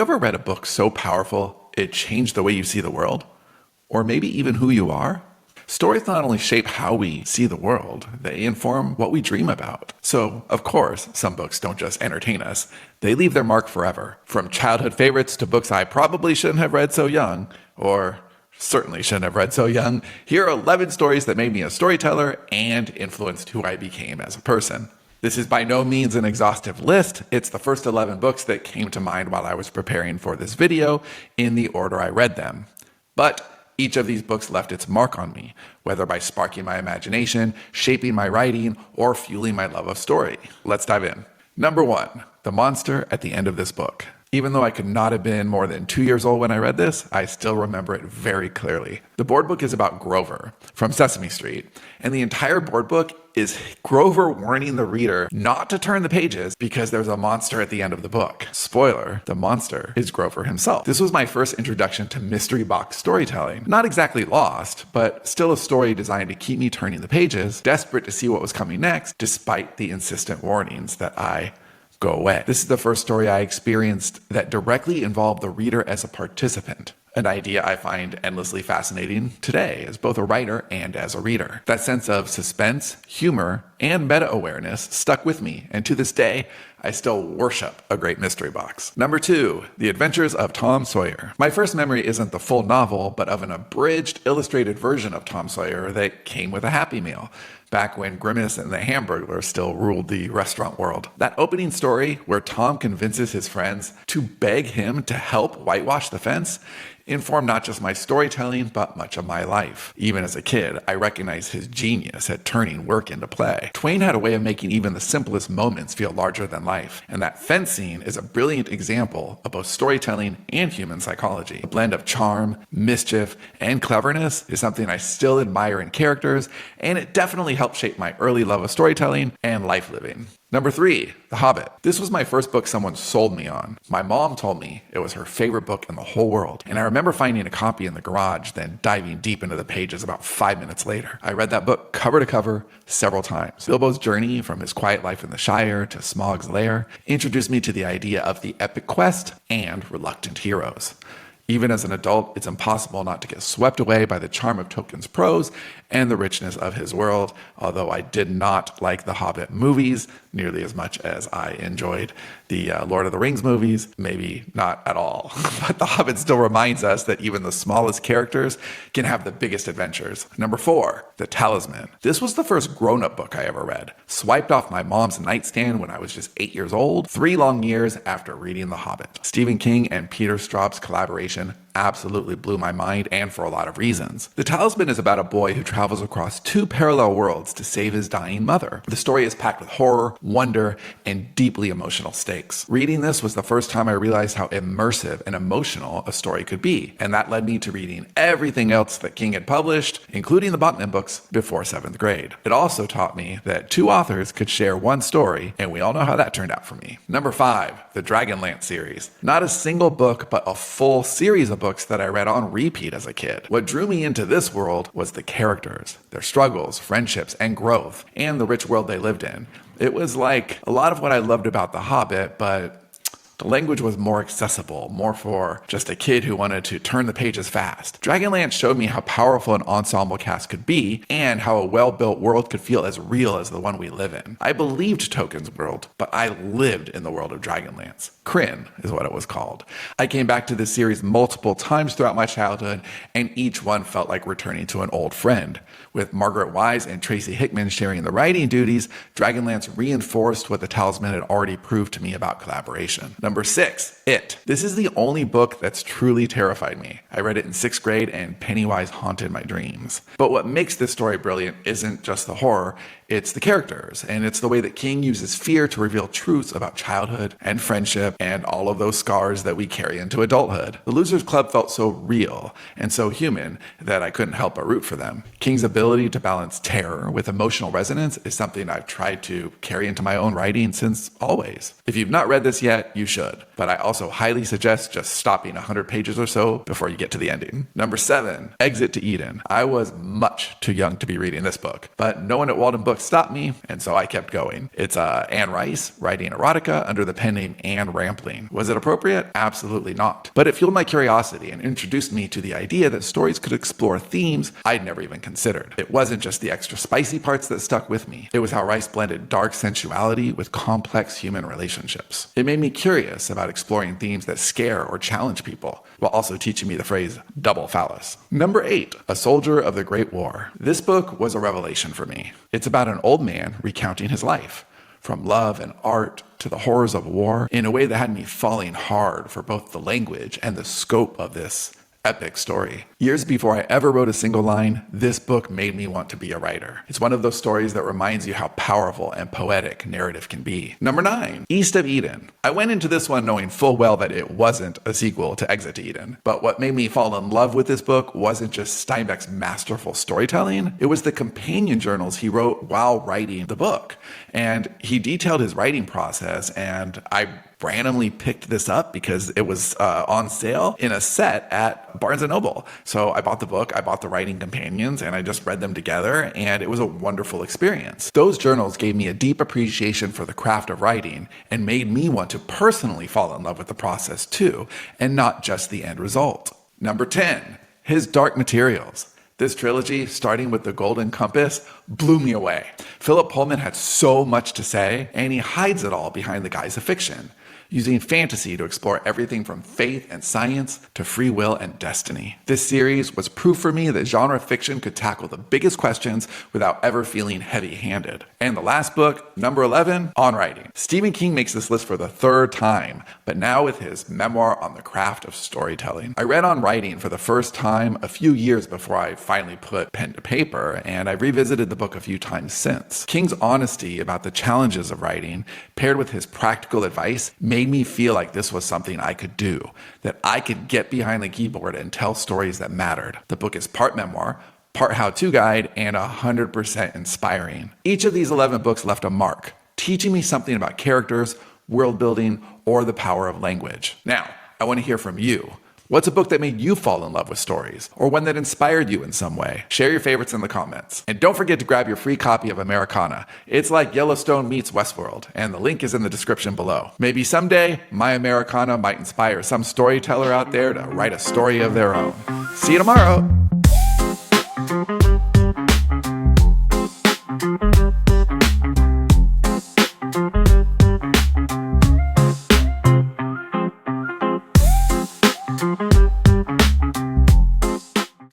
you ever read a book so powerful it changed the way you see the world? Or maybe even who you are? Stories not only shape how we see the world, they inform what we dream about. So, of course, some books don't just entertain us. They leave their mark forever. From childhood favorites to books I probably shouldn't have read so young, or certainly shouldn't have read so young, here are 11 stories that made me a storyteller and influenced who I became as a person. This is by no means an exhaustive list. It's the first 11 books that came to mind while I was preparing for this video in the order I read them. But each of these books left its mark on me, whether by sparking my imagination, shaping my writing, or fueling my love of story. Let's dive in. Number 1, the monster at the end of this book. Even though I could not have been more than 2 years old when I read this, I still remember it very clearly. The board book is about Grover from Sesame Street, and the entire board book is Grover warning the reader not to turn the pages because there's a monster at the end of the book. Spoiler, the monster is Grover himself. This was my first introduction to mystery box storytelling. Not exactly lost, but still a story designed to keep me turning the pages, desperate to see what was coming next, despite the insistent warnings that I go away. This is the first story I experienced that directly involved the reader as a participant. An idea I find endlessly fascinating today as both a writer and as a reader. That sense of suspense, humor, and meta-awareness stuck with me, and to this day, I still worship a great mystery box. Number 2, The Adventures of Tom Sawyer. My first memory isn't the full novel, but of an abridged, illustrated version of Tom Sawyer that came with a Happy Meal, back when Grimace and the Hamburglar still ruled the restaurant world. That opening story, where Tom convinces his friends to beg him to help whitewash the fence, informed not just my storytelling, but much of my life. Even as a kid, I recognized his genius at turning work into play. Twain had a way of making even the simplest moments feel larger than life, and that fence scene is a brilliant example of both storytelling and human psychology. A blend of charm, mischief, and cleverness is something I still admire in characters, and it definitely helped shape my early love of storytelling and life living. Number 3, The Hobbit. This was my first book someone sold me on. My mom told me it was her favorite book in the whole world, and I remember finding a copy in the garage, then diving deep into the pages about 5 minutes later. I read that book cover to cover several times. Bilbo's journey from his quiet life in the Shire to Smaug's lair introduced me to the idea of the epic quest and reluctant heroes. Even as an adult, it's impossible not to get swept away by the charm of Tolkien's prose and the richness of his world, although I did not like the Hobbit movies nearly as much as I enjoyed the Lord of the Rings movies, maybe not at all. But The Hobbit still reminds us that even the smallest characters can have the biggest adventures. Number 4, The Talisman. This was the first grown-up book I ever read. Swiped off my mom's nightstand when I was just 8 years old, 3 long years after reading The Hobbit. Stephen King and Peter Straub's collaboration absolutely blew my mind, and for a lot of reasons. The Talisman is about a boy who travels across 2 parallel worlds to save his dying mother. The story is packed with horror, wonder, and deeply emotional stakes. Reading this was the first time I realized how immersive and emotional a story could be, and that led me to reading everything else that King had published, including the Botman books, before 7th grade. It also taught me that 2 authors could share one story, and we all know how that turned out for me. Number 5, the Dragonlance series. Not a single book, but a full series of books that I read on repeat as a kid. What drew me into this world was the characters, their struggles, friendships, and growth, and the rich world they lived in. It was like a lot of what I loved about The Hobbit, but the language was more accessible, more for just a kid who wanted to turn the pages fast. Dragonlance showed me how powerful an ensemble cast could be, and how a well-built world could feel as real as the one we live in. I believed Tolkien's world, but I lived in the world of Dragonlance. Kryn is what it was called. I came back to this series multiple times throughout my childhood, and each one felt like returning to an old friend. With Margaret Wise and Tracy Hickman sharing the writing duties, Dragonlance reinforced what the Talisman had already proved to me about collaboration. Number 6, It. This is the only book that's truly terrified me. I read it in 6th grade, and Pennywise haunted my dreams. But what makes this story brilliant isn't just the horror, it's the characters, and it's the way that King uses fear to reveal truths about childhood and friendship and all of those scars that we carry into adulthood. The Losers Club felt so real and so human that I couldn't help but root for them. King's ability to balance terror with emotional resonance is something I've tried to carry into my own writing since always. If you've not read this yet, you should. should. But I also highly suggest just stopping 100 pages or so before you get to the ending. Number 7, Exit to Eden. I was much too young to be reading this book, but no one at Walden Books stopped me, and so I kept going. It's Anne Rice writing erotica under the pen name Anne Rampling. Was it appropriate? Absolutely not. But it fueled my curiosity and introduced me to the idea that stories could explore themes I'd never even considered. It wasn't just the extra spicy parts that stuck with me. It was how Rice blended dark sensuality with complex human relationships. It made me curious about exploring themes that scare or challenge people, while also teaching me the phrase double phallus. Number 8, A Soldier of the Great War. This book was a revelation for me. It's about an old man recounting his life, from love and art to the horrors of war, in a way that had me falling hard for both the language and the scope of this epic story. Years before I ever wrote a single line, this book made me want to be a writer. It's one of those stories that reminds you how powerful and poetic narrative can be. Number 9, East of Eden. I went into this one knowing full well that it wasn't a sequel to Exit to Eden. But what made me fall in love with this book wasn't just Steinbeck's masterful storytelling, it was the companion journals he wrote while writing the book. And he detailed his writing process, and I randomly picked this up because it was on sale in a set at Barnes & Noble. So I bought the book, I bought the writing companions, and I just read them together, and it was a wonderful experience. Those journals gave me a deep appreciation for the craft of writing and made me want to personally fall in love with the process too, and not just the end result. Number 10, His Dark Materials. This trilogy, starting with The Golden Compass, blew me away. Philip Pullman had so much to say, and he hides it all behind the guise of fiction, using fantasy to explore everything from faith and science to free will and destiny. This series was proof for me that genre fiction could tackle the biggest questions without ever feeling heavy-handed. And the last book, number 11, On Writing. Stephen King makes this list for the 3rd time, but now with his memoir on the craft of storytelling. I read On Writing for the first time a few years before I finally put pen to paper, and I've revisited the book a few times since. King's honesty about the challenges of writing, paired with his practical advice, made me feel like this was something I could do, that I could get behind the keyboard and tell stories that mattered. The book is part memoir, part how-to guide, and 100% inspiring. Each of these 11 books left a mark, teaching me something about characters, world building, or the power of language. Now, I want to hear from you. What's a book that made you fall in love with stories, or one that inspired you in some way? Share your favorites in the comments. And don't forget to grab your free copy of Americana. It's like Yellowstone meets Westworld, and the link is in the description below. Maybe someday, my Americana might inspire some storyteller out there to write a story of their own. See you tomorrow!